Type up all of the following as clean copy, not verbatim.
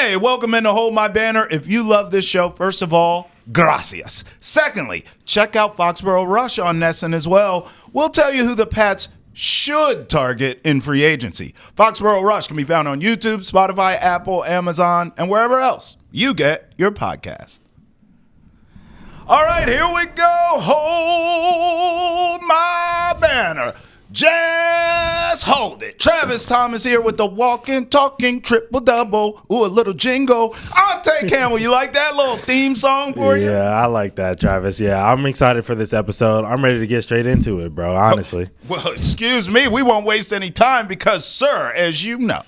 Hey, welcome into Hold My Banner. If you love this show, first of all, gracias. Secondly, check out Foxborough Rush on Nesson as well. We'll tell you who the Pats should target in free agency. Foxborough Rush can be found on YouTube, Spotify, Apple, Amazon, and wherever else you get your podcast. All right, here we go. Hold my banner. Just hold it. Travis Thomas here with the walking, talking, triple-double. Ooh, a little jingle. Ante Campbell, you like that little theme song for you? Yeah, I like that, Travis. Yeah, I'm excited for this episode. I'm ready to get straight into it, bro, honestly. Well, excuse me. We won't waste any time because, sir, as you know,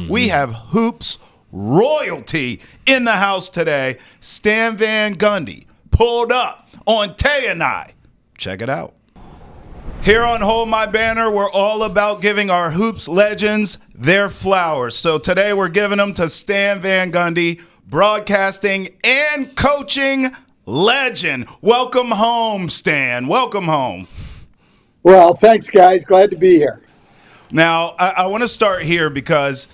we have hoops royalty in the house today. Stan Van Gundy pulled up on Tay and I. Check it out. Here on Hold My Banner, we're all about giving our hoops legends their flowers. So today we're giving them to Stan Van Gundy, broadcasting and coaching legend. Welcome home, Stan. Welcome home. Well, thanks, guys. Glad to be here. Now, I want to start here because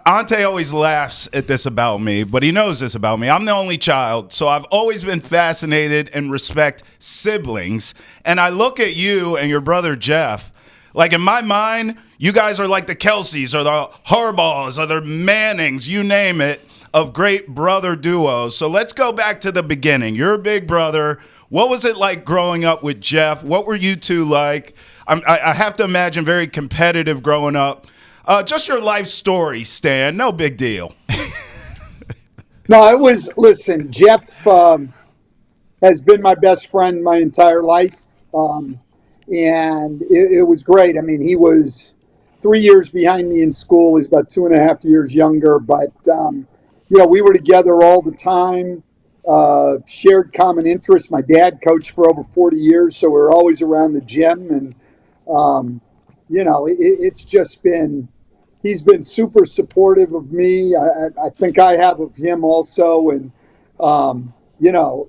Ante always laughs at this about me, but he knows this about me. I'm the only child, so I've always been fascinated and respect siblings. And I look at you and your brother Jeff, like in my mind, you guys are like the Kelseys or the Harbaughs or the Mannings, you name it, of great brother duos. So let's go back to the beginning. You're a big brother. What was it like growing up with Jeff? What were you two like? I have to imagine very competitive growing up. Just your life story, Stan. No big deal. No, listen, Jeff has been my best friend my entire life. And it was great. I mean, he was 3 years behind me in school. He's about 2.5 years younger. But, we were together all the time, shared common interests. My dad coached for over 40 years, so we were always around the gym. And, it's just been... He's been super supportive of me. I think I have of him also. And,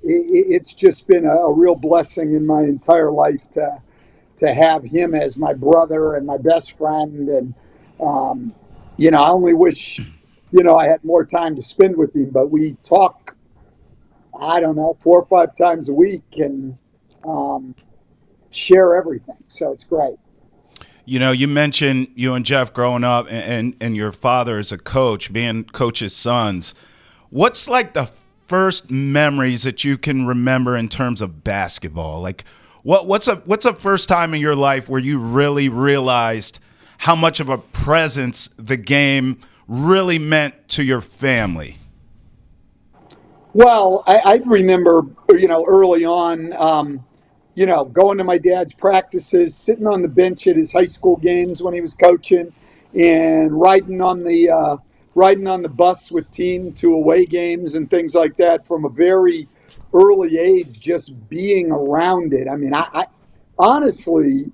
it's just been a real blessing in my entire life to have him as my brother and my best friend. And, I only wish, I had more time to spend with him. But we talk, 4 or 5 times a week and share everything. So it's great. You know, you mentioned you and Jeff growing up and your father as a coach, being coach's sons. What's like the first memories that you can remember in terms of basketball? Like what's the first time in your life where you really realized how much of a presence the game really meant to your family? Well, I remember, early on, going to my dad's practices, sitting on the bench at his high school games when he was coaching, and riding on the bus with team to away games and things like that from a very early age, just being around it. I mean, I honestly,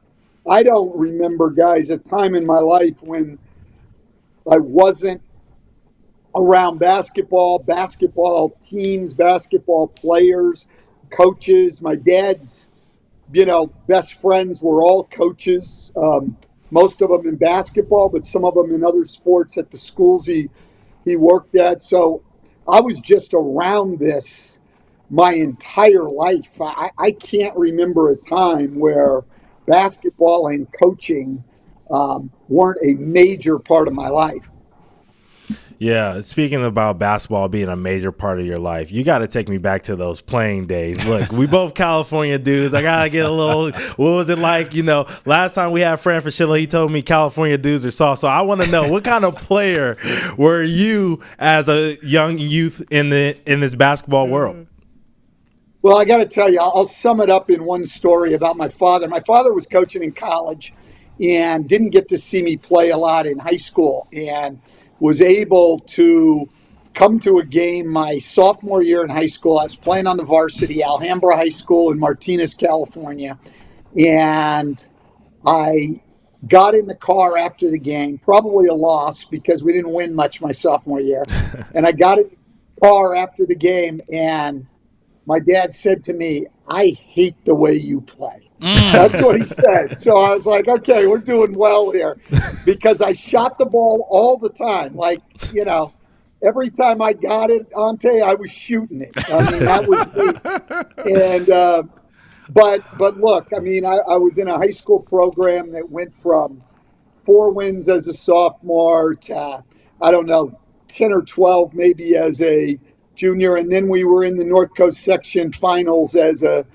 I don't remember, guys, a time in my life when I wasn't around basketball teams, basketball players, coaches. My dad's best friends were all coaches, most of them in basketball, but some of them in other sports at the schools he worked at. So I was just around this my entire life. I can't remember a time where basketball and coaching weren't a major part of my life. Yeah, speaking about basketball being a major part of your life, you got to take me back to those playing days. Look, we both California dudes. I got to get a little, what was it like? Last time we had Fran Fraschilla, he told me California dudes are soft. So I want to know, what kind of player were you as a young youth in this basketball world? Well, I got to tell you, I'll sum it up in one story about my father. My father was coaching in college and didn't get to see me play a lot in high school, and was able to come to a game my sophomore year in high school. I was playing on the varsity, Alhambra High School in Martinez, California. And I got in the car after the game, probably a loss because we didn't win much my sophomore year. And I got in the car after the game, and my dad said to me, "I hate the way you play." That's what he said. So I was like, okay, we're doing well here, because I shot the ball all the time. Like, every time I got it, Ante, I was shooting it. I mean, that was me. And but look, I mean, I was in a high school program that went from 4 wins as a sophomore to, I don't know, 10 or 12 maybe as a junior, and then we were in the North Coast section finals as a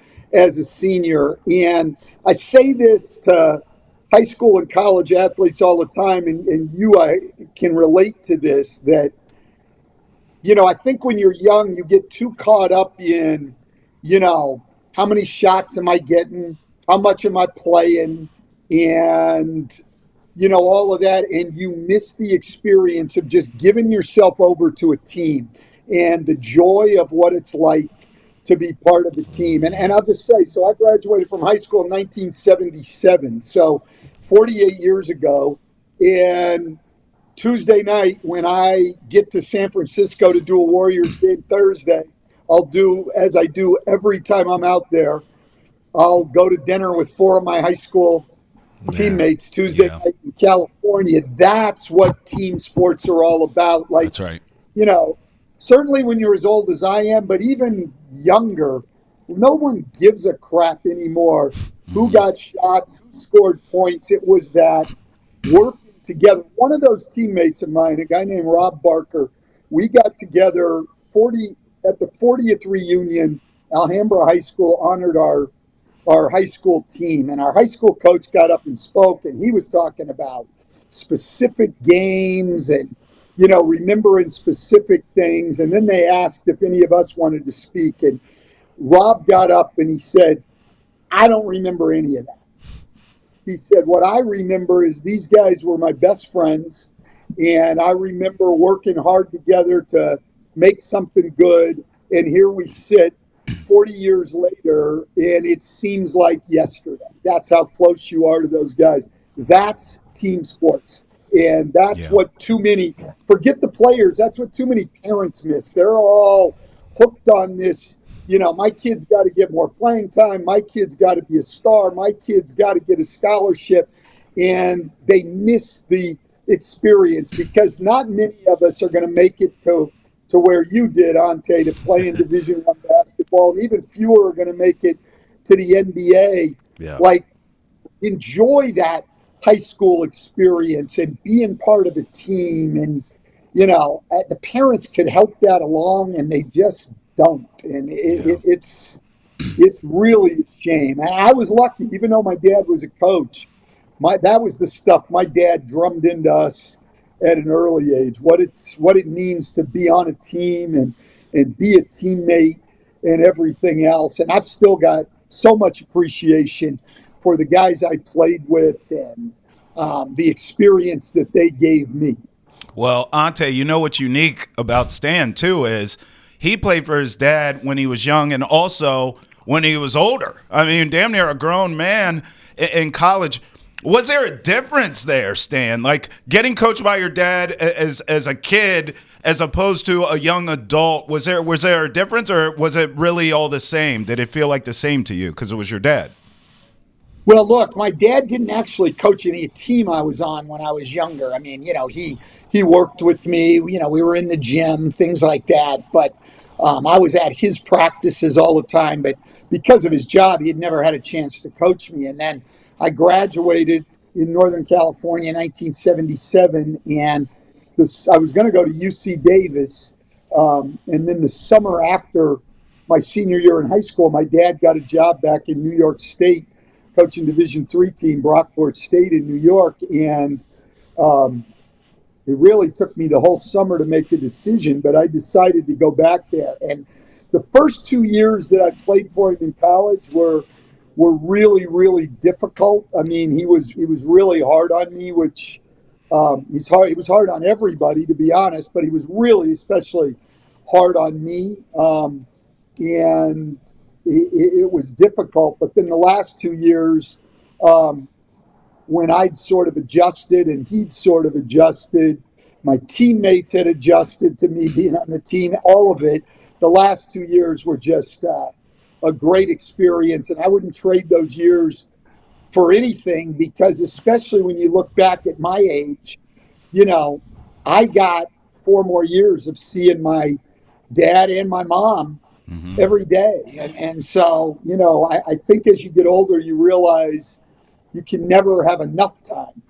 senior. And I say this to high school and college athletes all the time, and I can relate to this, that, I think when you're young, you get too caught up in, how many shots am I getting? How much am I playing? And, all of that. And you miss the experience of just giving yourself over to a team and the joy of what it's like to be part of a team. And I'll just say, so I graduated from high school in 1977, so 48 years ago. And Tuesday night, when I get to San Francisco to do a Warriors game Thursday, I'll do, as I do every time I'm out there, I'll go to dinner with 4 of my high school teammates Tuesday night in California. That's what team sports are all about. Like, that's right. Certainly when you're as old as I am, but even younger, no one gives a crap anymore who got shots, who scored points. It was that working together. One of those teammates of mine, a guy named Rob Barker, we got together at the 40th reunion. Alhambra High School honored our high school team, and our high school coach got up and spoke, and he was talking about specific games and, remembering specific things. And then they asked if any of us wanted to speak, and Rob got up and he said, I don't remember any of that. He said, what I remember is these guys were my best friends, and I remember working hard together to make something good, and here we sit 40 years later, and it seems like yesterday. That's how close you are to those guys. That's team sports. And that's what too many, forget the players, that's what too many parents miss. They're all hooked on this, my kid's got to get more playing time. My kid's got to be a star. My kid's got to get a scholarship. And they miss the experience, because not many of us are going to make it to where you did, Ante, to play in Division I basketball, and even fewer are going to make it to the NBA. Yeah. Like, enjoy that high school experience and being part of a team. And, the parents could help that along, and they just don't. And it's really a shame. And I was lucky, even though my dad was a coach, that was the stuff my dad drummed into us at an early age, what it means to be on a team and be a teammate and everything else. And I've still got so much appreciation for the guys I played with and the experience that they gave me. Well, Ante, what's unique about Stan, too, is he played for his dad when he was young and also when he was older. I mean, damn near a grown man in college. Was there a difference there, Stan? Like getting coached by your dad as a kid as opposed to a young adult, was there a difference, or was it really all the same? Did it feel like the same to you because it was your dad? Well, look, my dad didn't actually coach any team I was on when I was younger. I mean, he worked with me. We were in the gym, things like that. But I was at his practices all the time. But because of his job, he had never had a chance to coach me. And then I graduated in Northern California in 1977, and I was going to go to UC Davis. And then the summer after my senior year in high school, my dad got a job back in New York State, coaching Division III team, Brockport State in New York. And it really took me the whole summer to make a decision, but I decided to go back there. And the first 2 years that I played for him in college were really, really difficult. I mean, he was really hard on me, which he was hard on everybody, to be honest, but he was really especially hard on me. And it was difficult. But then the last 2 years, when I'd sort of adjusted and he'd sort of adjusted, my teammates had adjusted to me being on the team, all of it, the last 2 years were just a great experience. And I wouldn't trade those years for anything, because especially when you look back at my age, I got 4 more years of seeing my dad and my mom every day. And so, I think as you get older, you realize you can never have enough time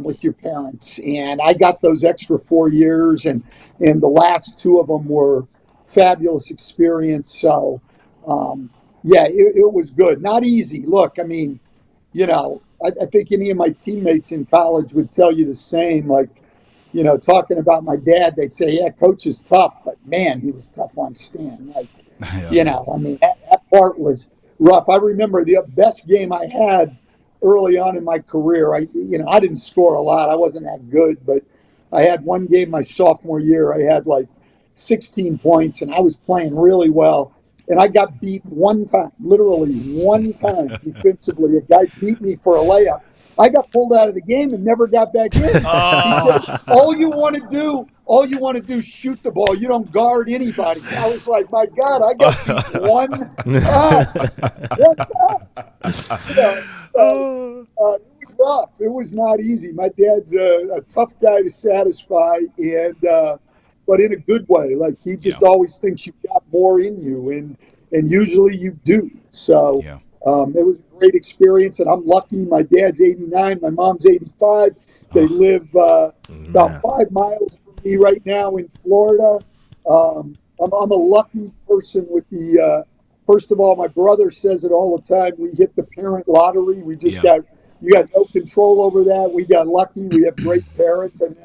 with your parents. And I got those extra 4 years, and the last 2 of them were fabulous experience. So, it was good. Not easy. Look, I mean, I think any of my teammates in college would tell you the same. Like, talking about my dad, they'd say, yeah, coach is tough, but man, he was tough on Stan. Like, I mean, that part was rough. I remember the best game I had early on in my career. I didn't score a lot. I wasn't that good, but I had one game my sophomore year. I had like 16 points, and I was playing really well. And I got beat one time, literally one time defensively. A guy beat me for a layup. I got pulled out of the game and never got back in. He said, all you want to do is shoot the ball. You don't guard anybody. I was like, my God, I got beat one time. One time. It was rough. It was not easy. My dad's a tough guy to satisfy, and but in a good way. Like, he just always thinks you've got more in you, and usually you do. So it was a great experience, and I'm lucky. My dad's 89, my mom's 85. They live about 5 miles from me right now in Florida. I'm a lucky person with the first of all, my brother says it all the time. We hit the parent lottery. We just you got no control over that. We got lucky. We have great parents, and then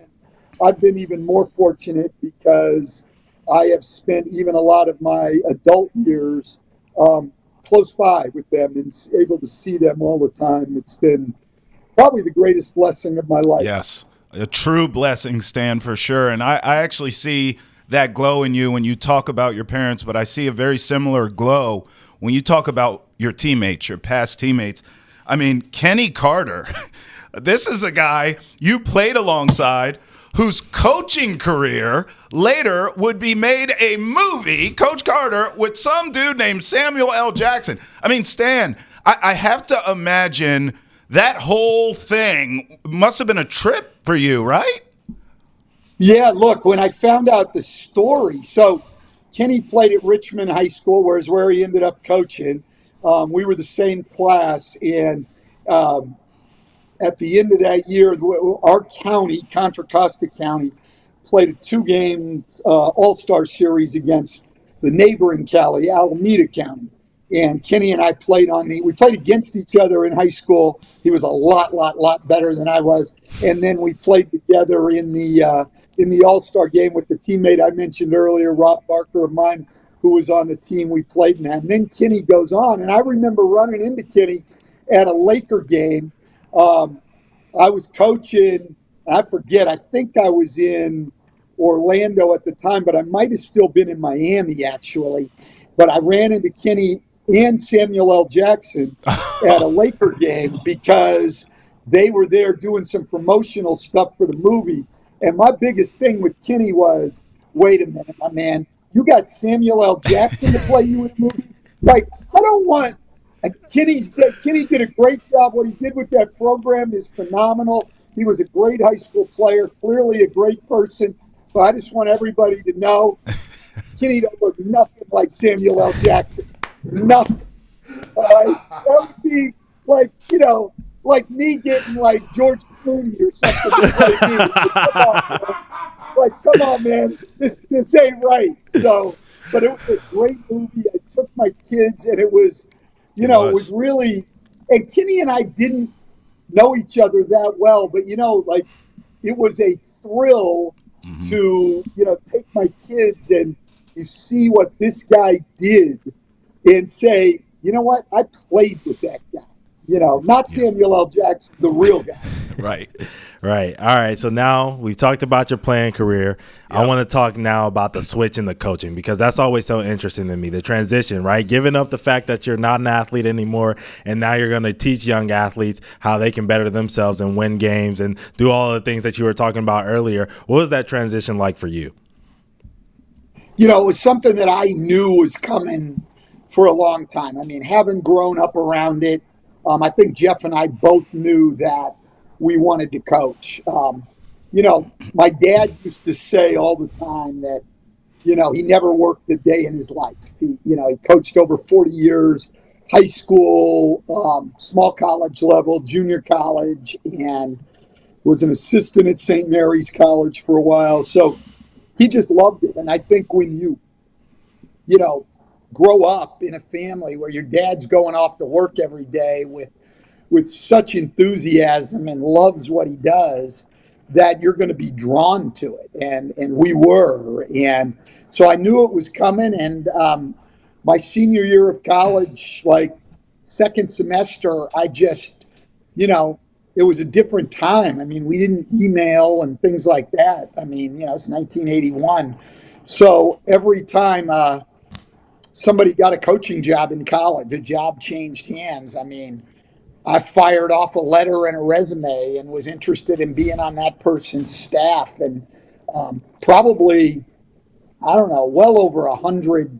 I've been even more fortunate because I have spent even a lot of my adult years close by with them and able to see them all the time. It's been probably the greatest blessing of my life. Yes, a true blessing, Stan, for sure. And I actually see that glow in you when you talk about your parents, but I see a very similar glow when you talk about your teammates, your past teammates. I mean, Kenny Carter, this is a guy you played alongside whose coaching career later would be made a movie, Coach Carter, with some dude named Samuel L. Jackson. I mean, Stan, I have to imagine that whole thing must have been a trip for you, right? Yeah, look, when I found out the story, so Kenny played at Richmond High School, where he ended up coaching. We were the same class, and at the end of that year, our county, Contra Costa County, played a 2-game All-Star series against the neighboring county, Alameda County. And Kenny and I played we played against each other in high school. He was a lot better than I was. And then we played together in the All-Star game with the teammate I mentioned earlier, Rob Barker of mine, who was on the team we played in that. And then Kenny goes on. And I remember running into Kenny at a Laker game. I was coaching, I forget, I think I was in Orlando at the time, but I might have still been in Miami, actually. But I ran into Kenny and Samuel L. Jackson at a Laker game because they were there doing some promotional stuff for the movie. And my biggest thing with Kenny was, wait a minute, my man, you got Samuel L. Jackson to play you in the movie? Like, I don't want... Kenny did a great job. What he did with that program is phenomenal. He was a great high school player, clearly a great person. But I just want everybody to know, Kenny don't look nothing like Samuel L. Jackson. Nothing. All right? That would be like, like me getting like George Clooney or something to play me. Come on, man. This ain't right. So, but it was a great movie. I took my kids, and it was, it was really, and Kenny and I didn't know each other that well, but it was a thrill to, take my kids and you see what this guy did and say, you know what, I played with that guy. Not Samuel L. Jackson, the real guy. Right. Right. All right. So now we've talked about your playing career. Yep. I want to talk now about the switch in the coaching, because that's always so interesting to me, the transition, right? Giving up the fact that you're not an athlete anymore, and now you're going to teach young athletes how they can better themselves and win games and do all the things that you were talking about earlier. What was that transition like for you? It was something that I knew was coming for a long time. I mean, having grown up around it, I think Jeff and I both knew that we wanted to coach. my dad used to say all the time that, he never worked a day in his life. He coached over 40 years, high school, small college level, junior college, and was an assistant at St. Mary's College for a while. So he just loved it. And I think when you grow up in a family where your dad's going off to work every day with such enthusiasm and loves what he does, that you're going to be drawn to it. And we were. And so I knew it was coming. And my senior year of college, like second semester, I just, it was a different time. I mean, we didn't email and things like that. I mean, it's 1981. So every time somebody got a coaching job in college, a job changed hands. I mean, I fired off a letter and a resume and was interested in being on that person's staff. And probably, I don't know, well over 100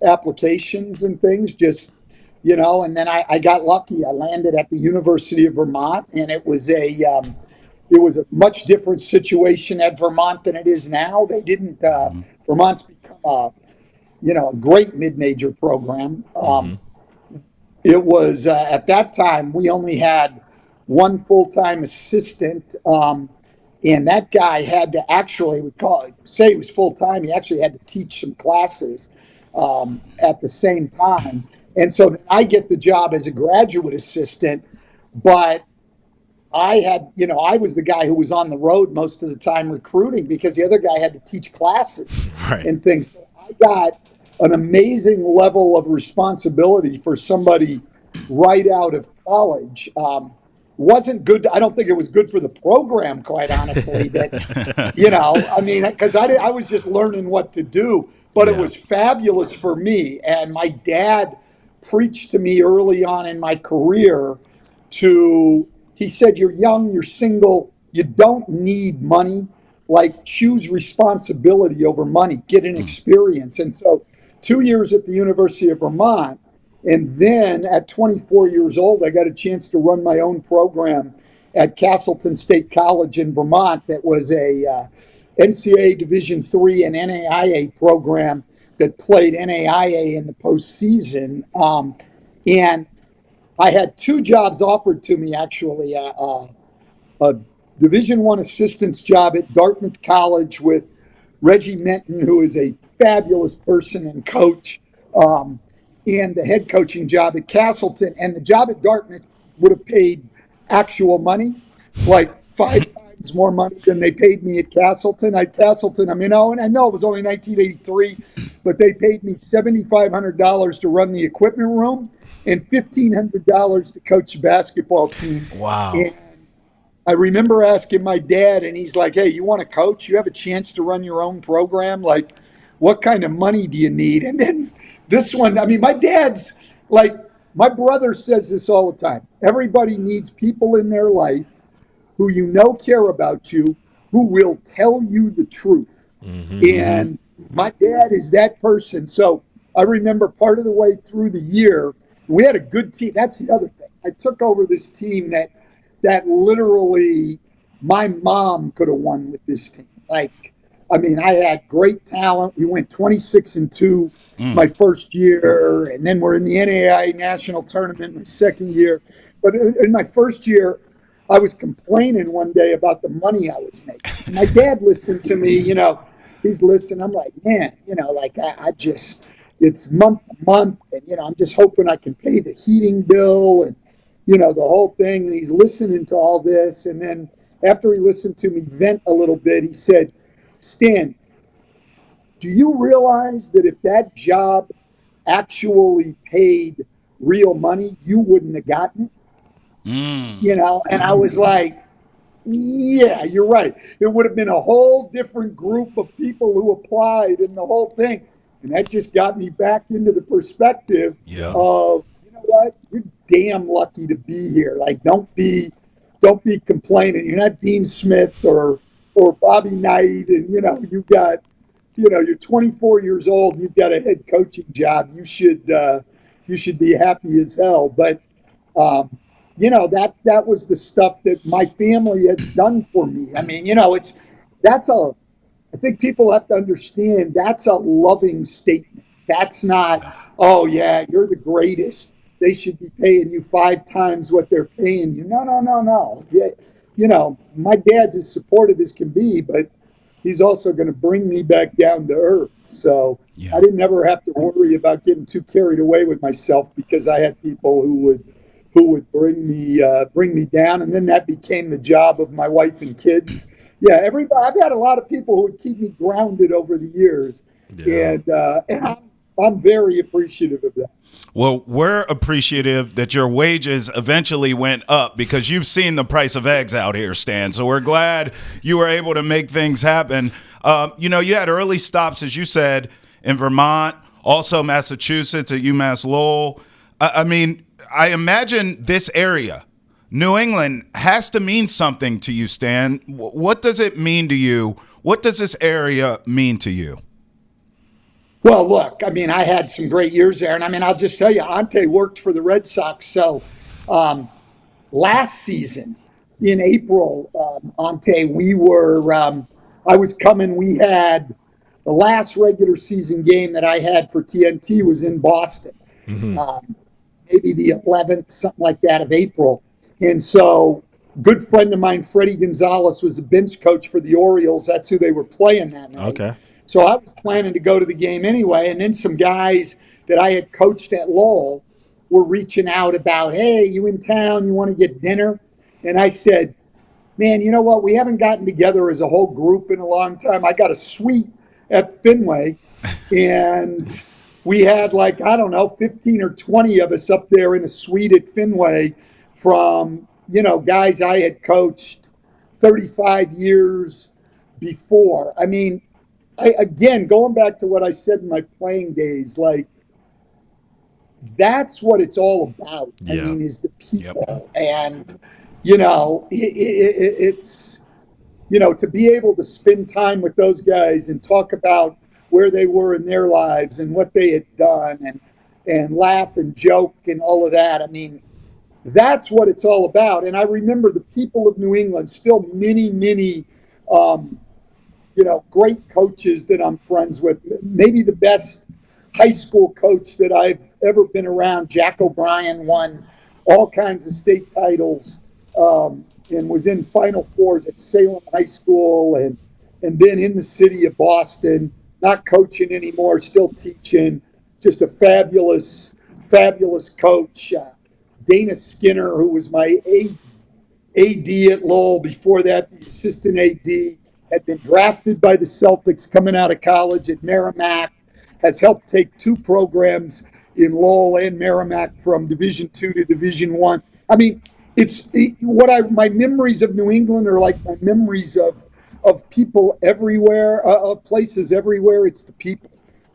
applications and things, just, and then I got lucky. I landed at the University of Vermont, and it was a much different situation at Vermont than it is now. They didn't, Vermont's become a great mid-major program. It was at that time we only had one full-time assistant, and that guy had to actually say he was full-time. He actually had to teach some classes at the same time, and so then I get the job as a graduate assistant. But I had, I was the guy who was on the road most of the time recruiting because the other guy had to teach classes and things. So I got an amazing level of responsibility for somebody right out of college. Wasn't good. I don't think it was good for the program, quite honestly, that, I mean, because I was just learning what to do, but it was fabulous for me. And my dad preached to me early on in my career he said, you're young, you're single, you don't need money. Like, choose responsibility over money, get an experience. And so 2 years at the University of Vermont, and then at 24 years old, I got a chance to run my own program at Castleton State College in Vermont that was a NCAA Division III and NAIA program that played NAIA in the postseason. And I had two jobs offered to me, actually, a Division I assistant's job at Dartmouth College with Reggie Menton, who is a fabulous person and coach, and the head coaching job at Castleton. And the job at Dartmouth would have paid actual money, like 5 times more money than they paid me at Castleton. And I know it was only 1983, but they paid me $7,500 to run the equipment room and $1,500 to coach the basketball team. Wow. And I remember asking my dad, and he's like, hey, you want to coach? You have a chance to run your own program? Like, what kind of money do you need? And then this one, I mean, my dad's like, my brother says this all the time. Everybody needs people in their life who care about you, who will tell you the truth. And my dad is that person. So I remember part of the way through the year, we had a good team. That's the other thing. I took over this team that literally my mom could have won with this team. Like, I mean, I had great talent. We went 26-2 my first year, and then we're in the NAIA national tournament my second year. But in my first year, I was complaining one day about the money I was making. My dad listened to me, he's listening. I'm like, man, I just, it's month to month, and, I'm just hoping I can pay the heating bill and, the whole thing. And he's listening to all this. And then after he listened to me vent a little bit, he said, Stan, do you realize that if that job actually paid real money, you wouldn't have gotten it? And I was like, yeah, you're right. It would have been a whole different group of people who applied and the whole thing. And that just got me back into the perspective of, what? You're damn lucky to be here. Like, don't be complaining. You're not Dean Smith or Bobby Knight, and you got, you're 24 years old and you've got a head coaching job. You should be happy as hell. But that was the stuff that my family has done for me. I mean, that's a, I think people have to understand that's a loving statement. That's not, oh yeah, you're the greatest. They should be paying you 5 times what they're paying you. No, no, no, no. Yeah, my dad's as supportive as can be, but he's also going to bring me back down to earth. So Yeah. I didn't ever have to worry about getting too carried away with myself because I had people who would bring me down, and then that became the job of my wife and kids. Yeah, everybody. I've had a lot of people who would keep me grounded over the years, Yeah. and I'm very appreciative of that. Well, we're appreciative that your wages eventually went up because you've seen the price of eggs out here, Stan. So we're glad you were able to make things happen. You had early stops, as you said, in Vermont, also Massachusetts at UMass Lowell. I mean, I imagine this area, New England, has to mean something to you, Stan. What does it mean to you? What does this area mean to you? Well, look, I mean, I had some great years there, and I mean, I'll just tell you, Ante worked for the Red Sox. So last season in April, Ante, I was coming. We had the last regular season game that I had for TNT was in Boston. Mm-hmm. Maybe the 11th, something like that, of April. And so, good friend of mine, Freddie Gonzalez, was the bench coach for the Orioles. That's who they were playing that night. Okay. So I was planning to go to the game anyway. And then some guys that I had coached at Lowell were reaching out about, hey, you in town? You want to get dinner? And I said, man, you know what? We haven't gotten together as a whole group in a long time. I got a suite at Fenway, and we had 15 or 20 of us up there in a suite at Fenway from, guys I had coached 35 years before. I mean, again, going back to what I said in my playing days, that's what it's all about. Yeah. I mean, is the people. Yep. And, it's, to be able to spend time with those guys and talk about where they were in their lives and what they had done and laugh and joke and all of that. I mean, that's what it's all about. And I remember the people of New England, still many, many, great coaches that I'm friends with. Maybe the best high school coach that I've ever been around, Jack O'Brien, won all kinds of state titles and was in Final Fours at Salem High School and then in the city of Boston, not coaching anymore, still teaching. Just a fabulous, fabulous coach. Dana Skinner, who was my AD at Lowell, before that the assistant AD, had been drafted by the Celtics coming out of college at Merrimack, has helped take 2 programs in Lowell and Merrimack from Division II to Division I. I mean, my memories of New England are like my memories of people everywhere, of places everywhere. It's the people.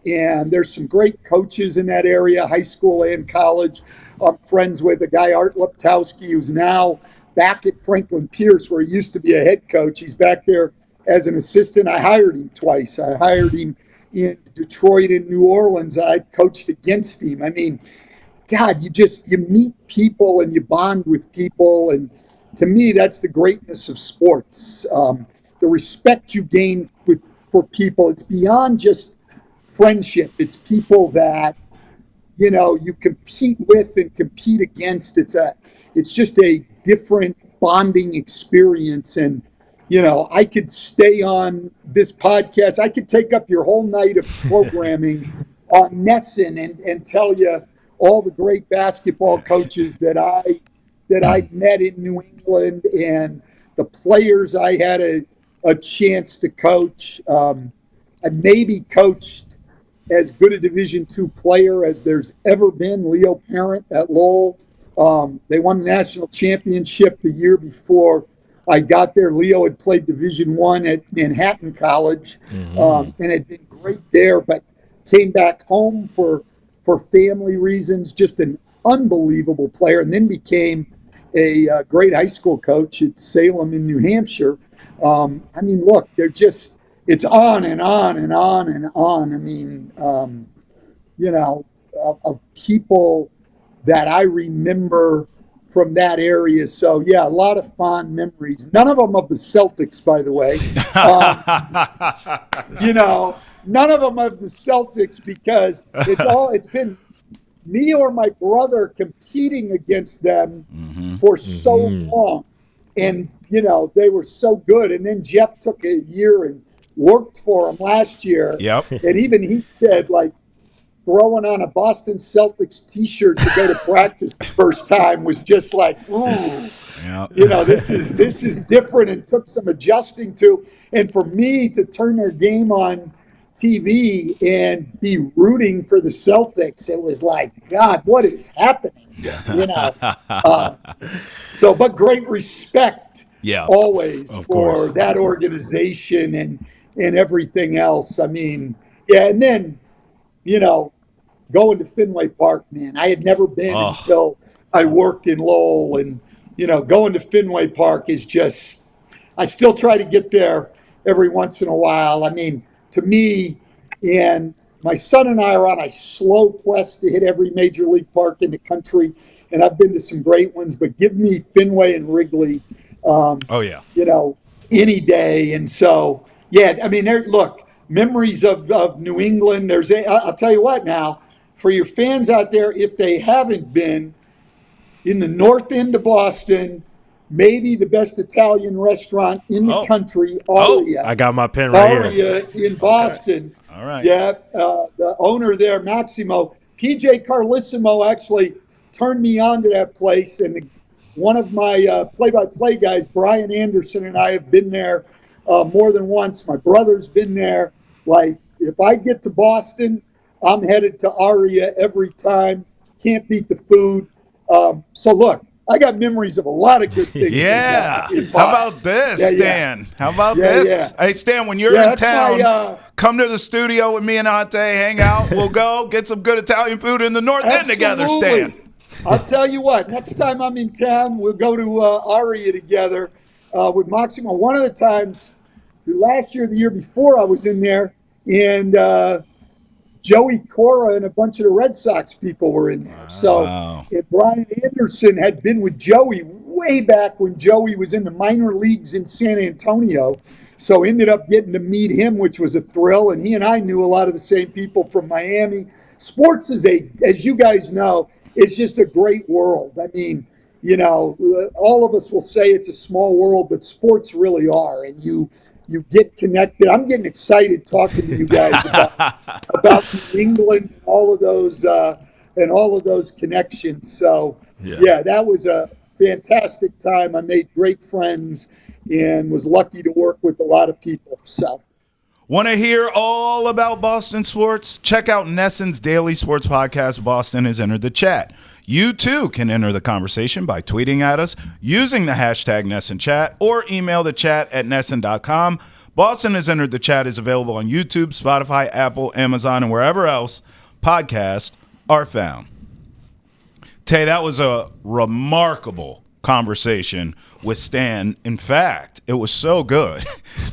And there's some great coaches in that area, high school and college. I'm friends with a guy, Art Leptowski, who's now back at Franklin Pierce, where he used to be a head coach. He's back there as an assistant. I hired him twice. I hired him in Detroit and New Orleans. I coached against him. I mean, God, you meet people and you bond with people. And to me, that's the greatness of sports. The respect you gain for people. It's beyond just friendship. It's people that, you compete with and compete against. It's just a different bonding experience. And, I could stay on this podcast. I could take up your whole night of programming on Nesson and tell you all the great basketball coaches that I met in New England and the players I had a chance to coach. I maybe coached as good a Division II player as there's ever been, Leo Parent at Lowell. They won the national championship the year before I got there. Leo had played Division I at Manhattan College and had been great there, but came back home for family reasons, just an unbelievable player, and then became a great high school coach at Salem in New Hampshire. I mean, look, it's on and on and on and on. I mean, of people that I remember from that area. So, yeah, a lot of fond memories. None of them of the Celtics, by the way. None of them of the Celtics, because it's been me or my brother competing against them for so long. And, they were so good. And then Jeff took a year and worked for them last year. Yep. And even he said, like, throwing on a Boston Celtics T-shirt to go to practice the first time was just like, ooh, this is different, and took some adjusting to. And for me to turn their game on TV and be rooting for the Celtics, it was like, God, what is happening? But great respect, always for that organization and everything else. I mean, and then, going to Fenway Park, man, I had never been until I worked in Lowell, and, going to Fenway Park is just, I still try to get there every once in a while. I mean, to me, and my son and I are on a slow quest to hit every major league park in the country, and I've been to some great ones, but give me Fenway and Wrigley, any day. And so, I mean, look, memories of New England. I'll tell you what now, for your fans out there, if they haven't been, in the north end of Boston, maybe the best Italian restaurant in the country, Aria. I got my pen right here. Aria in Boston. Okay. All right. Yeah, the owner there, Maximo, PJ Carlissimo, actually turned me on to that place. And one of my play-by-play guys, Brian Anderson, and I have been there more than once. My brother's been there. Like, if I get to Boston, I'm headed to Aria every time. Can't beat the food. So, look, I got memories of a lot of good things. Yeah. How about this, Stan? How about this? Hey, Stan, when you're in town, come to the studio with me and Ante, hang out. We'll go get some good Italian food in the North End together, Stan. I'll tell you what, next time I'm in town, we'll go to Aria together with Maximo. One of the times, last year, the year before, I was in there, and Joey Cora and a bunch of the Red Sox people were in there. So Brian Anderson had been with Joey way back when Joey was in the minor leagues in San Antonio. So ended up getting to meet him, which was a thrill. And he and I knew a lot of the same people from Miami. Sports is as you guys know, it's just a great world. I mean, all of us will say it's a small world, but sports really are. And you get connected. I'm getting excited talking to you guys about New England and all of those connections. So that was a fantastic time. I made great friends and was lucky to work with a lot of people. So, want to hear all about Boston sports? Check out Nesson's daily sports podcast, Boston Has Entered the Chat. You, too, can enter the conversation by tweeting at us using the hashtag NessonChat or email the chat at nesson.com. Boston Has Entered the Chat is available on YouTube, Spotify, Apple, Amazon, and wherever else podcasts are found. Tay, that was a remarkable conversation with Stan. In fact, it was so good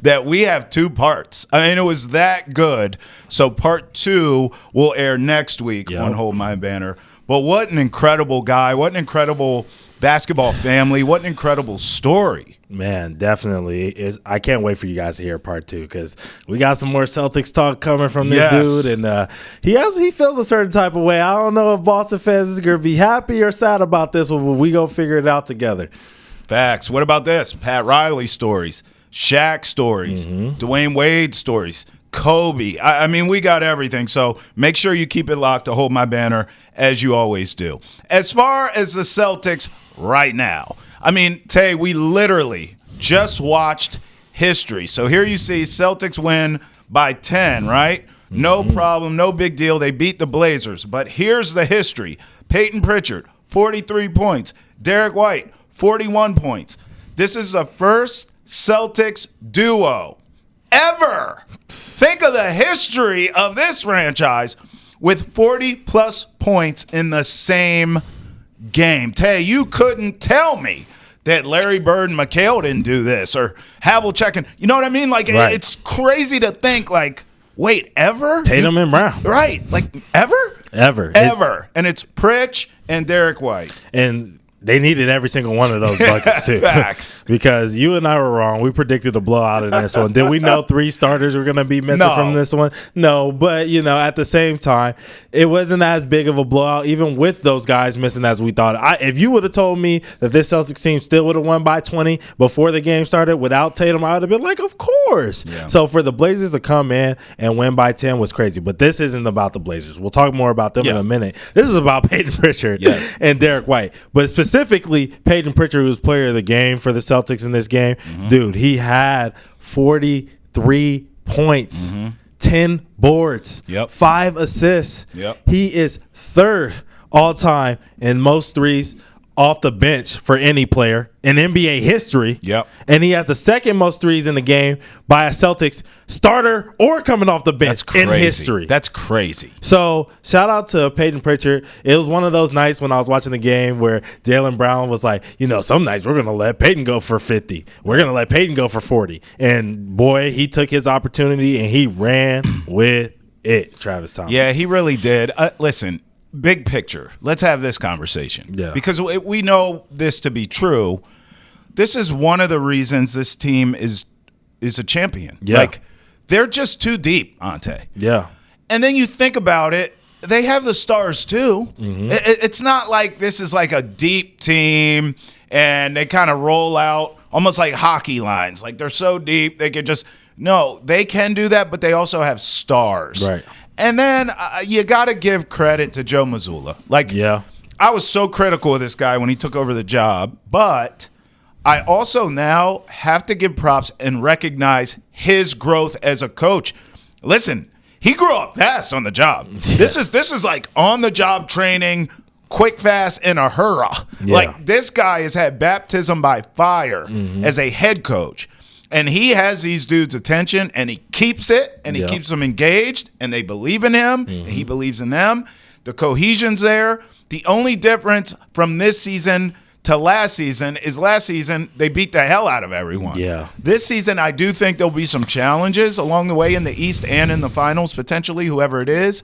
that we have two parts. I mean, it was that good. So part 2 will air next week on Hold My Banner. But what an incredible guy. What an incredible basketball family. What an incredible story. Man, definitely. I can't wait for you guys to hear part 2 because we got some more Celtics talk coming from this dude. And he feels a certain type of way. I don't know if Boston fans is going to be happy or sad about this one, but we go figure it out together. Facts. What about this? Pat Riley stories, Shaq stories, Dwayne Wade stories, Kobe. I mean, we got everything. So make sure you keep it locked to Hold My Banner as you always do. As far as the Celtics right now, I mean, Tay, we literally just watched history. So here you see Celtics win by 10, right? No problem, no big deal. They beat the Blazers. But here's the history. Payton Pritchard, 43 points. Derrick White, 41 points. This is the first Celtics duo ever. Think of the history of this franchise with 40-plus points in the same game. Tay, you couldn't tell me that Larry Bird and McHale didn't do this or Havlicek. And, you know what I mean? Like, It's crazy to think, like, wait, ever? Tatum and Brown. Right. Like, ever? Ever. And it's Pritch and Derrick White. And they needed every single one of those buckets too. Facts. Because you and I were wrong. We predicted a blowout in this one. Did we know 3 starters were going to be missing from this one? No, but at the same time, it wasn't as big of a blowout, even with those guys missing as we thought. If you would have told me that this Celtics team still would have won by 20 before the game started without Tatum, I would have been like, of course. Yeah. So for the Blazers to come in and win by 10 was crazy. But this isn't about the Blazers. We'll talk more about them in a minute. This is about Payton Pritchard and Derrick White. But specifically, Payton Pritchard, who was player of the game for the Celtics in this game, dude, he had 43 points, 10 boards, 5 assists. He is third all time in most threes off the bench for any player in NBA history. And he has the second most threes in the game by a Celtics starter or coming off the bench in history. That's crazy. So shout out to Payton Pritchard. It was one of those nights when I was watching the game where Jaylen Brown was like, some nights we're going to let Payton go for 50. We're going to let Payton go for 40. And boy, he took his opportunity and he ran with it, Travis Thomas. Yeah, he really did. Listen, big picture, let's have this conversation. Because we know this to be true. This is one of the reasons this team is a champion. Like, they're just too deep, Ante. And then you think about it, they have the stars too. It's not like this is like a deep team and they kind of roll out almost like hockey lines. Like, they're so deep, they could just – no, they can do that, but they also have stars. Right. And then you got to give credit to Joe Mazzulla. Like, I was so critical of this guy when he took over the job, but I also now have to give props and recognize his growth as a coach. Listen, he grew up fast on the job. This is like on-the-job training, quick, fast, in a hurrah. Like, this guy has had baptism by fire as a head coach. And he has these dudes' attention, and he keeps it, and he keeps them engaged, and they believe in him, and he believes in them. The cohesion's there. The only difference from this season to last season is last season they beat the hell out of everyone. This season, I do think there'll be some challenges along the way in the East and in the finals, potentially, whoever it is.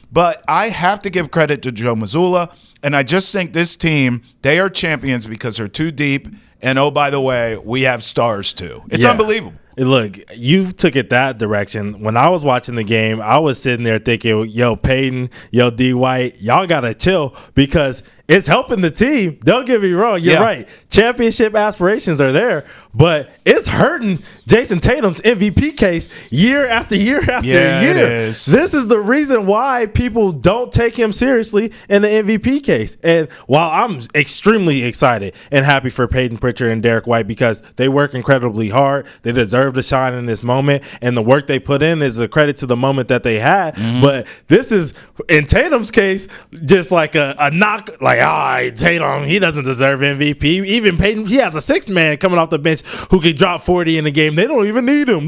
But I have to give credit to Joe Mazzulla, and I just think this team, they are champions because they're too deep. And, oh, by the way, we have stars, too. It's unbelievable. Look, you took it that direction. When I was watching the game, I was sitting there thinking, yo, Payton, yo, D. White, y'all got to chill because it's helping the team. Don't get me wrong. You're right. Championship aspirations are there, but it's hurting Jason Tatum's MVP case year after year after year. It is. This is the reason why people don't take him seriously in the MVP case. And while I'm extremely excited and happy for Payton Pritchard and Derrick White because they work incredibly hard, they deserve to shine in this moment, and the work they put in is a credit to the moment that they had. But this is, in Tatum's case, just like a knock, like, Tatum, he doesn't deserve MVP. Even Payton, he has a sixth man coming off the bench who could drop 40 in the game. They don't even need him.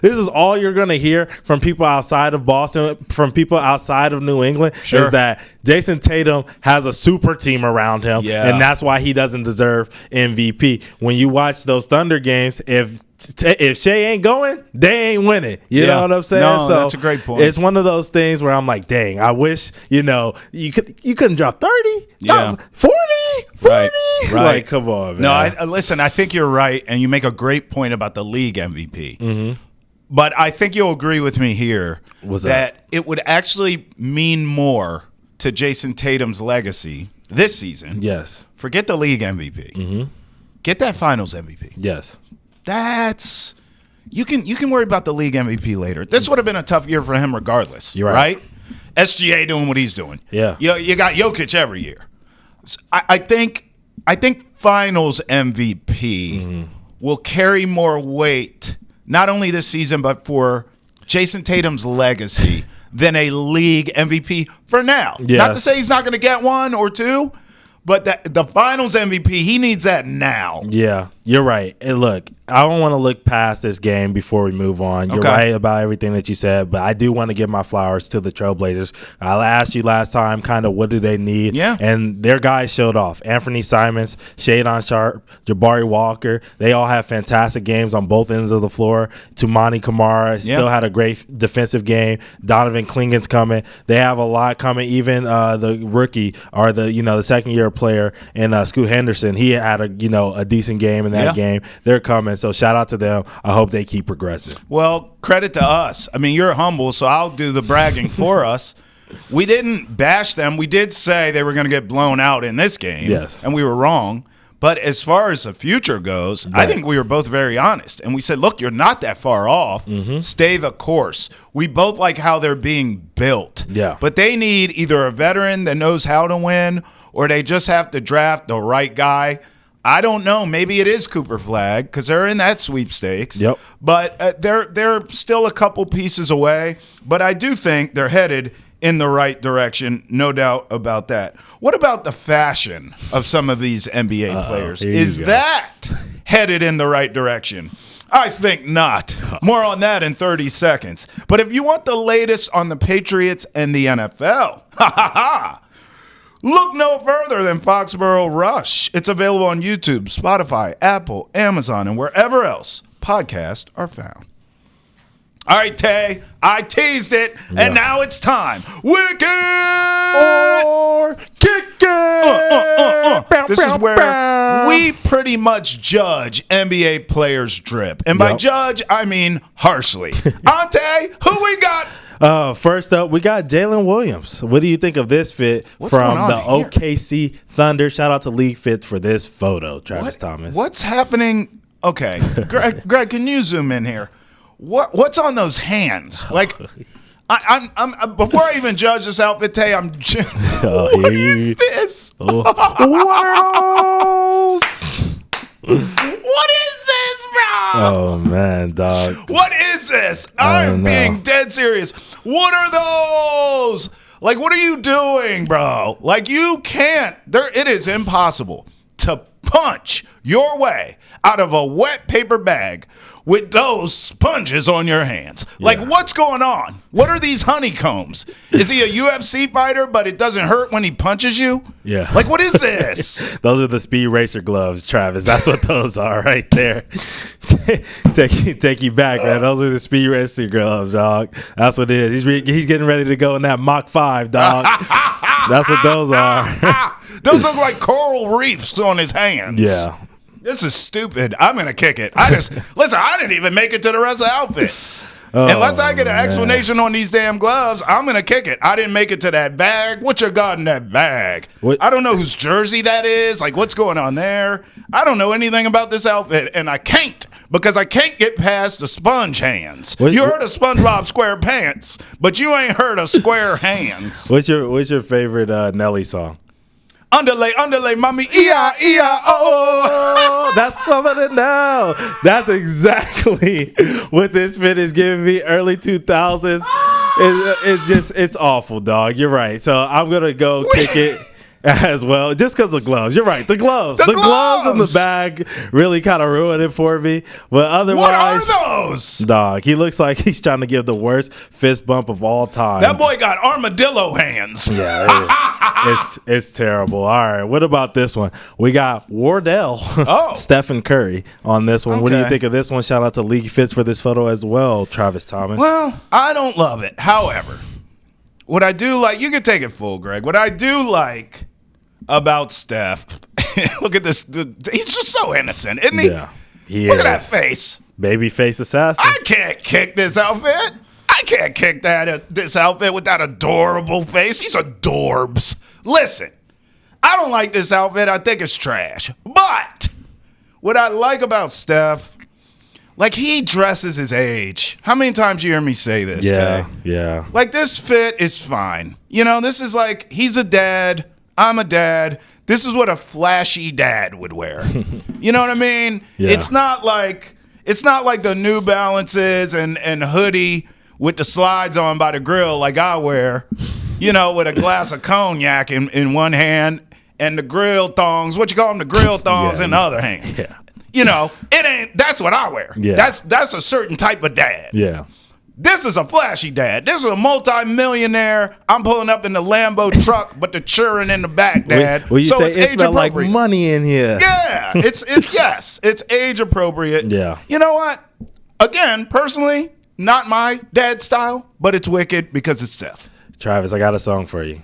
This is all you're going to hear from people outside of Boston, from people outside of New England, is that Jason Tatum has a super team around him, and that's why he doesn't deserve MVP. When you watch those Thunder games, if Shea ain't going, they ain't winning. You know what I'm saying? No, that's a great point. It's one of those things where I'm like, dang, I wish, you couldn't drop 30? No, 40? Right. Like, come on, man. No, listen, I think you're right, and you make a great point about the league MVP. But I think you'll agree with me here that it would actually mean more to Jason Tatum's legacy this season. Forget the league MVP. Get that finals MVP. That's you can worry about the league MVP later. This would have been a tough year for him regardless. You're right. SGA doing what he's doing. You got Jokic every year. So I think finals MVP will carry more weight not only this season but for Jason Tatum's legacy than a league MVP for now. Not to say he's not going to get one or two, but the finals MVP, he needs that now. You're right. And look, I don't want to look past this game before we move on. You're right about everything that you said, but I do want to give my flowers to the Trailblazers. I asked you last time kind of what do they need, and their guys showed off. Anfernee Simons, Shaedon Sharpe, Jabari Walker, they all have fantastic games on both ends of the floor. Tumani Kamara still had a great defensive game. Donovan Clingan's coming. They have a lot coming. Even the rookie or the second-year player in Scoot Henderson, he had a decent game in that game. They're coming. So shout out to them. I hope they keep progressing. Well, credit to us. I mean, you're humble, so I'll do the bragging for us. We didn't bash them. We did say they were going to get blown out in this game. Yes. And we were wrong. But as far as the future goes, I think we were both very honest. And we said, look, you're not that far off. Stay the course. We both like how they're being built. Yeah. But they need either a veteran that knows how to win or they just have to draft the right guy. I don't know. Maybe it is Cooper Flagg because they're in that sweepstakes. Yep. But they're still a couple pieces away. But I do think they're headed in the right direction, no doubt about that. What about the fashion of some of these NBA players? Is that headed in the right direction? I think not. More on that in 30 seconds. But if you want the latest on the Patriots and the NFL, look no further than Foxborough Rush. It's available on YouTube, Spotify, Apple, Amazon, and wherever else podcasts are found. All right, Tay, I teased it, and now it's time. Wicked or Kick It! This is where we pretty much judge NBA players' drip. And by judge, I mean harshly. Ante, who we got? First up, we got Jalen Williams. What do you think of this fit from the OKC Thunder? Shout out to League Fit for this photo, Travis Thomas. What's happening? Okay, Greg, can you zoom in here? What's on those hands? Like, I'm before I even judge this outfit, Tay, what is this? What is this, bro? Oh man, dog. What is this? I'm being dead serious. What are those? Like, what are you doing, bro? Like, you can't. It is impossible to punch your way out of a wet paper bag with those sponges on your hands. Like, what's going on? What are these honeycombs? Is he a UFC fighter, but it doesn't hurt when he punches you? Yeah. Like, what is this? Those are the Speed Racer gloves, Travis. That's what those are right there. Take you back, man. Those are the Speed Racer gloves, dog. That's what it is. He's getting ready to go in that Mach 5, dog. That's what those are. Those look like coral reefs on his hands. Yeah. This is stupid. I'm going to kick it. Listen, I didn't even make it to the rest of the outfit. Unless I get an explanation on these damn gloves, I'm going to kick it. I didn't make it to that bag. What you got in that bag? I don't know whose jersey that is. Like, what's going on there? I don't know anything about this outfit, and I can't because I can't get past the sponge hands. You heard of SpongeBob SquarePants, but you ain't heard of square hands. What's your favorite Nelly song? Underlay, mommy, E-I-E-I-O. That's something now. That's exactly what this fit is giving me. Early 2000s. It's awful, dog. You're right. So I'm going to go kick it as well, just because of the gloves. You're right. The gloves. The gloves in the bag really kind of ruined it for me. But otherwise, what are those? Dog, he looks like he's trying to give the worst fist bump of all time. That boy got armadillo hands. Yeah, it's terrible. All right, what about this one? We got Wardell, Stephen Curry on this one. Okay. What do you think of this one? Shout out to League Fits for this photo as well, Travis Thomas. Well, I don't love it. However, what I do like, you can take it full, Greg. What I do like about Steph, look at this. He's just so innocent, isn't he? Yeah, he Look at that face. Baby face assassin. I can't kick this outfit. I can't kick this outfit with that adorable face. He's adorbs. Listen, I don't like this outfit. I think it's trash. But what I like about Steph, like, he dresses his age. How many times you hear me say this, Tay? Yeah. Like, this fit is fine. You know, this is like, he's a dad. I'm a dad. This is what a flashy dad would wear. You know what I mean? Yeah. It's not like the New Balances and hoodie with the slides on by the grill like I wear, you know, with a glass of cognac in one hand and the grill thongs, what you call them, the grill thongs in the other hand. Yeah. it ain't. That's what I wear. Yeah. That's a certain type of dad. Yeah. This is a flashy dad. This is a multi-millionaire. I'm pulling up in the Lambo truck, but the children in the back, dad. Well, you so say it's it age smell like appropriate. money in here. Yeah, it's age appropriate. Yeah. You know what? Again, personally, not my dad style, but it's wicked because it's Steph. Travis, I got a song for you.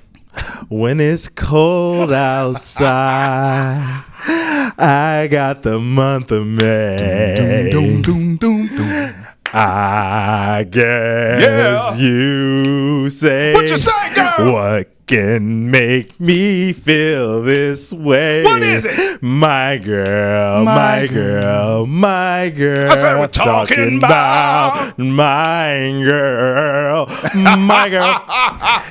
When it's cold outside, I got the month of May. I guess you say, What you say, girl? What can make me feel this way? What is it? My girl, my girl, my girl. I said we're talking about my girl, my girl.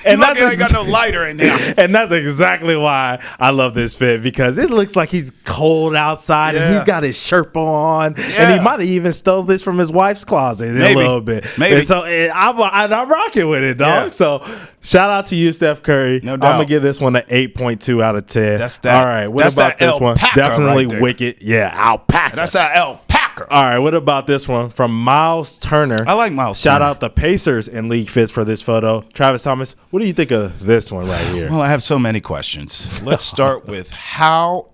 And lucky I ain't got no lighter in there. And that's exactly why I love this fit, because it looks like he's cold outside and he's got his Sharpe on, and he might have even stole this from his wife's closet a little bit. Maybe. And so I'm rocking with it, dog. Yeah. So shout out to you, Steph Curry. No doubt. I'm gonna give this one an 8.2 out of 10. That's that. All right, what That's about that this one? alpaca Definitely right there. wicked. Yeah, alpaca. That's that alpaca. All right, what about this one from Miles Turner? I like Miles Shout Turner. out the Pacers and league fits for this photo. Travis Thomas, what do you think of this one right here? Well, I have so many questions. Let's start with how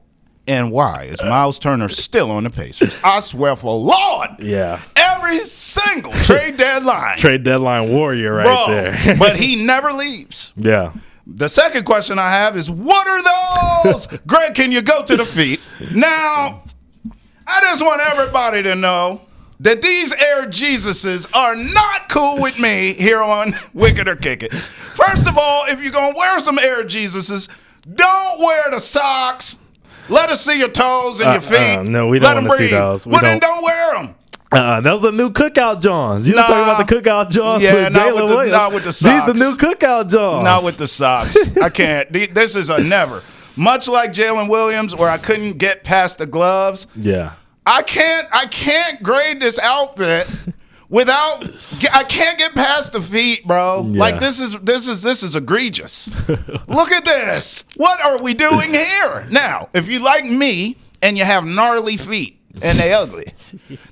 and why is Miles Turner still on the Pacers? I swear for Lord. Yeah. Every single trade deadline. Trade deadline warrior right Bro, there. but he never leaves. Yeah. The second question I have is, what are those? Greg, can you go to the feet? Now, I just want everybody to know that these Air Jesuses are not cool with me here on Wicked or Kick It. First of all, if you're going to wear some Air Jesuses, don't wear the socks. Let us see your toes and your feet. No, we Let don't them want to see breathe. those. Well, then don't wear them. Those are new cookout Johns. You talking about the cookout Johns with Jalen Williams? Not with the socks. These the new cookout Johns. Not with the socks. I can't. This is a never. Much like Jalen Williams, where I couldn't get past the gloves. Yeah. I can't grade this outfit without. I can't get past the feet, bro. Yeah. Like this is egregious. Look at this. What are we doing here? Now, if you like me and you have gnarly feet and they ugly,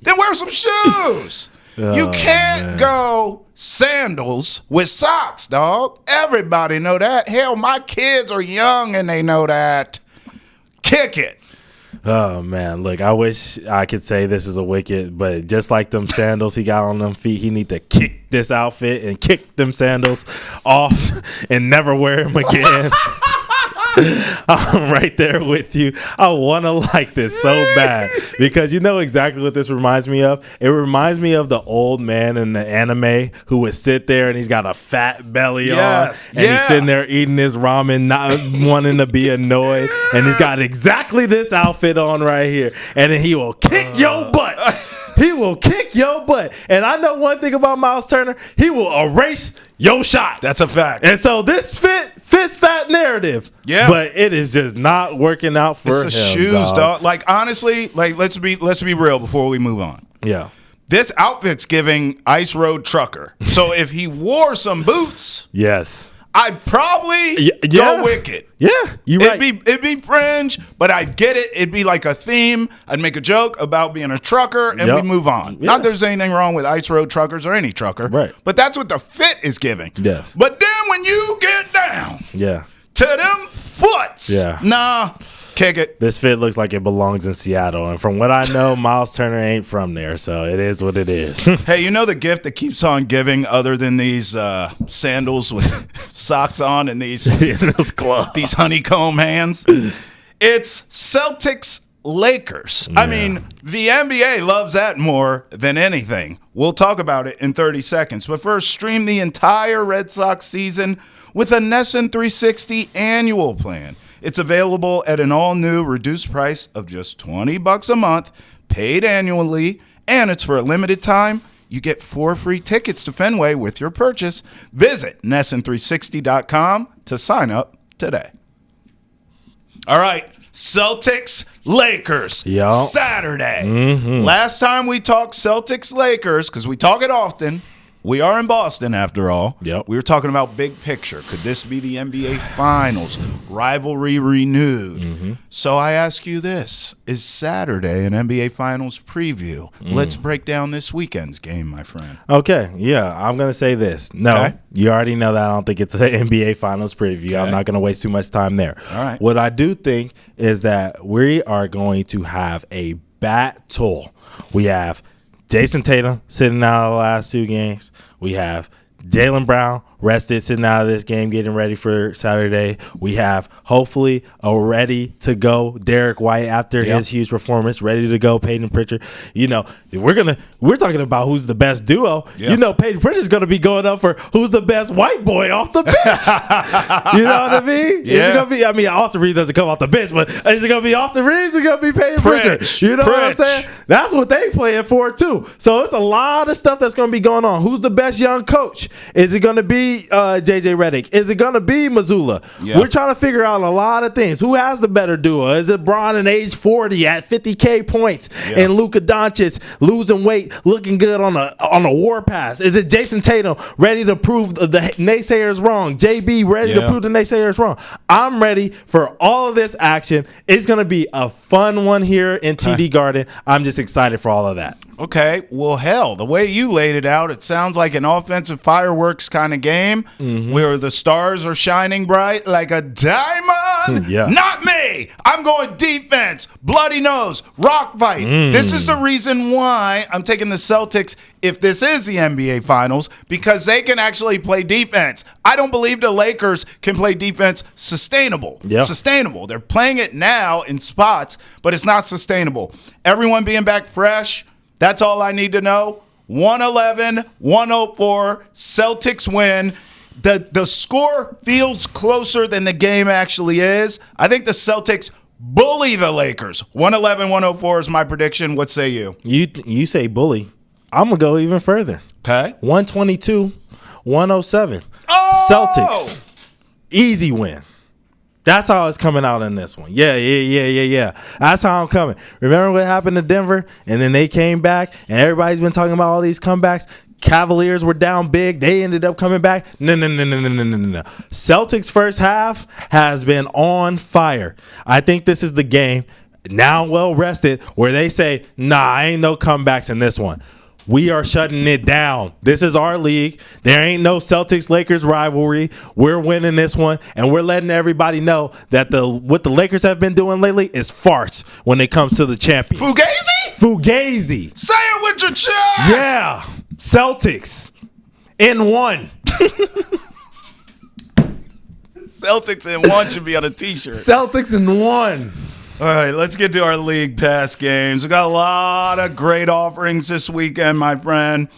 then wear some shoes. You can't go sandals with socks, dog. Everybody know that. Hell, my kids are young and they know that. Kick it. Oh, man. Look, I wish I could say this is a wicked, but just like them sandals he got on them feet, he need to kick this outfit and kick them sandals off and never wear them again. I'm right there with you. I want to like this so bad because you know exactly what this reminds me of. It reminds me of the old man in the anime who would sit there and he's got a fat belly on and he's sitting there eating his ramen, not wanting to be annoyed. And he's got exactly this outfit on right here. And then he will kick your butt. He will kick your butt. And I know one thing about Miles Turner. He will erase your shot. That's a fact. And so this fits that narrative. Yeah. But it is just not working out for him. It's the shoes, dog. Like, honestly, like let's be real before we move on. Yeah. This outfit's giving Ice Road Trucker. So if he wore some boots, Yes. I'd probably go wicked. Yeah, you right. It'd be fringe, but I'd get it. It'd be like a theme. I'd make a joke about being a trucker, and we move on. Yeah. Not that there's anything wrong with Ice Road Truckers or any trucker, Right. But that's what the fit is giving. Yes. But then when you get down Yeah. to them foots, Yeah. nah, kick it. This fit looks like it belongs in Seattle. And from what I know, Miles Turner ain't from there. So it is what it is. Hey, you know the gift that keeps on giving other than these sandals with socks on and these Those gloves. these honeycomb hands? It's Celtics Lakers. I mean, the NBA loves that more than anything. We'll talk about it in 30 seconds. But first, stream the entire Red Sox season with a NESN 360 annual plan. It's available at an all-new reduced price of just $20 a month, paid annually, and it's for a limited time. You get 4 free tickets to Fenway with your purchase. Visit NESN360.com to sign up today. All right, Celtics Lakers Saturday. Last time we talked Celtics Lakers, because we talk it often, We are in Boston, after all. Yep. We were talking about big picture. Could this be the NBA Finals? Rivalry renewed. Mm-hmm. So I ask you this. Is Saturday an NBA Finals preview? Let's break down this weekend's game, my friend. Okay, yeah, I'm going to say this. No, Okay. you already know that I don't think it's an NBA Finals preview. Okay. I'm not going to waste too much time there. All right. What I do think is that we are going to have a battle. We have Jason Tatum sitting out of the last 2 games. We have Jaylen Brown rested, sitting out of this game, getting ready for Saturday. We have hopefully a ready to go Derrick White after his huge performance, ready to go Payton Pritchard. You know, we're talking about who's the best duo. Yeah. You know, Payton Pritchard's going to be going up for who's the best white boy off the bench. You know what I mean? Yeah. Is it gonna be? I mean, Austin Reed doesn't come off the bench, but is it going to be Austin Reed? Is it going to be Payton Pritchard? You know what I'm saying? That's what they playing for too. So it's a lot of stuff that's going to be going on. Who's the best young coach? Is it going to be JJ Redick? Is it going to be Mazzulla? Yeah. We're trying to figure out a lot of things. Who has the better duo? Is it Bron at age 40 at 50K points and Luka Doncic losing weight, looking good on a warpath? Is it Jason Tatum ready to prove the naysayers wrong? JB ready to prove the naysayers wrong? I'm ready for all of this action. It's going to be a fun one here in TD Garden. I'm just excited for all of that. Okay, well, hell, the way you laid it out, it sounds like an offensive fireworks kind of game where the stars are shining bright like a diamond. Yeah. Not me. I'm going defense, bloody nose, rock fight. This is the reason why I'm taking the Celtics if this is the NBA Finals, because they can actually play defense. I don't believe the Lakers can play defense sustainable. Yeah. Sustainable. They're playing it now in spots, but it's not sustainable. Everyone being back fresh, that's all I need to know. 111-104, Celtics win. The score feels closer than the game actually is. I think the Celtics bully the Lakers. 111-104 is my prediction. What say you? You say bully. I'm going to go even further. Okay. 122-107. Oh! Celtics. Easy win. That's how it's coming out in this one. Yeah. That's how I'm coming. Remember what happened to Denver? And then they came back, and everybody's been talking about all these comebacks. Cavaliers were down big. They ended up coming back. No. Celtics first half has been on fire. I think this is the game, now well rested, where they say, nah, ain't no comebacks in this one. We are shutting it down. This is our league. There ain't no Celtics-Lakers rivalry. We're winning this one, and we're letting everybody know that what the Lakers have been doing lately is farce when it comes to the champions. Fugazi. Say it with your chest. Yeah. Celtics in 1. Celtics in 1 should be on a T-shirt. Celtics in 1. All right, let's get to our League Pass games. We got a lot of great offerings this weekend, my friend.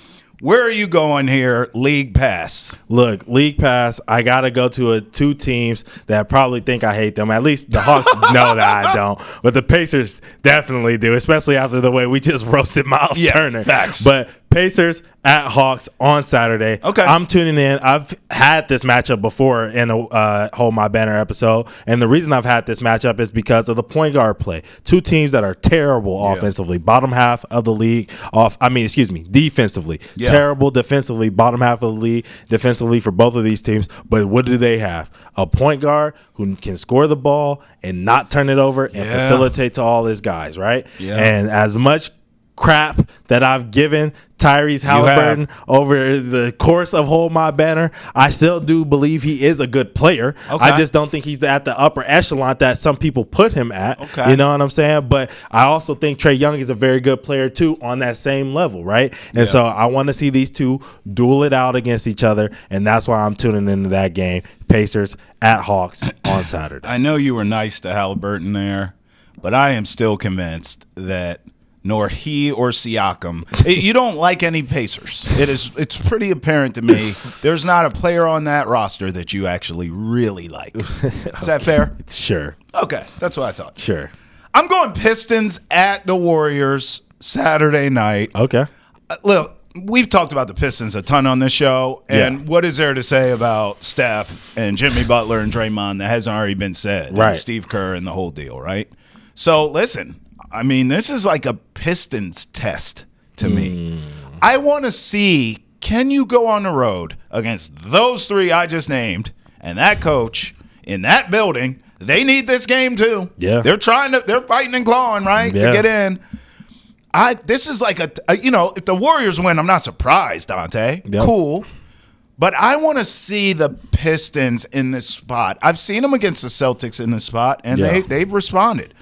Where are you going here, League Pass? Look, League Pass, I got to go to 2 teams that probably think I hate them. At least the Hawks know that I don't. But the Pacers definitely do, especially after the way we just roasted Miles Turner. Facts. But Pacers at Hawks on Saturday. Okay. I'm tuning in. I've had this matchup before in a Hold My Banner episode. And the reason I've had this matchup is because of the point guard play. 2 teams that are terrible offensively. Bottom half of the league. Defensively. Yeah. Terrible defensively. Bottom half of the league defensively for both of these teams. But what do they have? A point guard who can score the ball and not turn it over and facilitate to all his guys, right? Yeah. And as much crap that I've given Tyrese Halliburton over the course of Hold My Banner, I still do believe he is a good player. Okay. I just don't think he's at the upper echelon that some people put him at. Okay. You know what I'm saying? But I also think Trae Young is a very good player too on that same level, right? And so I want to see these two duel it out against each other, and that's why I'm tuning into that game. Pacers at Hawks on Saturday. I know you were nice to Halliburton there, but I am still convinced that nor he or Siakam. You don't like any Pacers. It's pretty apparent to me there's not a player on that roster that you actually really like. Is that fair? Sure. Okay, that's what I thought. Sure. I'm going Pistons at the Warriors Saturday night. Okay. Look, we've talked about the Pistons a ton on this show, and what is there to say about Steph and Jimmy Butler and Draymond that hasn't already been said? Right. And Steve Kerr and the whole deal, right? So, listen, I mean, this is like a Pistons test to me. I want to see, can you go on the road against those three I just named and that coach in that building? They need this game too. Yeah. They're fighting and clawing, right, to get in. This is like if the Warriors win, I'm not surprised, Dante. Yep. Cool. But I want to see the Pistons in this spot. I've seen them against the Celtics in this spot, and they've responded.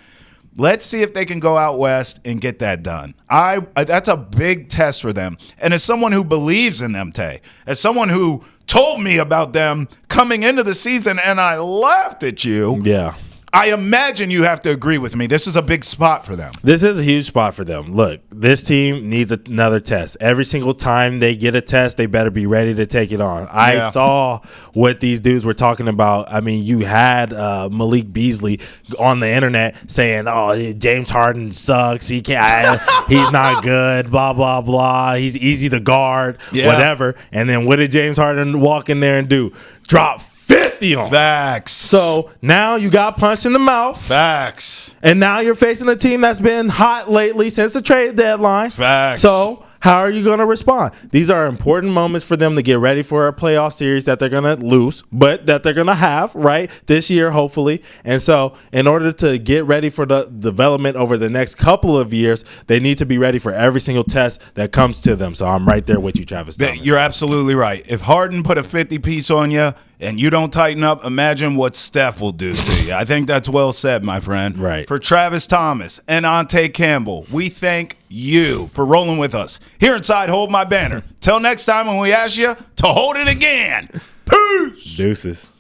Let's see if they can go out west and get that done. That's a big test for them. And as someone who believes in them, Tay, as someone who told me about them coming into the season and I laughed at you. Yeah. I imagine you have to agree with me. This is a big spot for them. This is a huge spot for them. Look, this team needs another test. Every single time they get a test, they better be ready to take it on. I saw what these dudes were talking about. I mean, you had Malik Beasley on the internet saying, "Oh, James Harden sucks. He can't. He's not good. Blah blah blah. He's easy to guard. Whatever." And then what did James Harden walk in there and do? Drop 50 on. Facts. So now you got punched in the mouth. Facts. And now you're facing a team that's been hot lately since the trade deadline. Facts. So how are you going to respond? These are important moments for them to get ready for a playoff series that they're going to lose, but that they're going to have, right, this year, hopefully. And so in order to get ready for the development over the next couple of years, they need to be ready for every single test that comes to them. So I'm right there with you, Travis Thomas. You're absolutely right. If Harden put a 50-piece on you and you don't tighten up, imagine what Steph will do to you. I think that's well said, my friend. Right. For Travis Thomas and Ante Campbell, we thank you for rolling with us here inside Hold My Banner. Till next time when we ask you to hold it again. Peace. Deuces.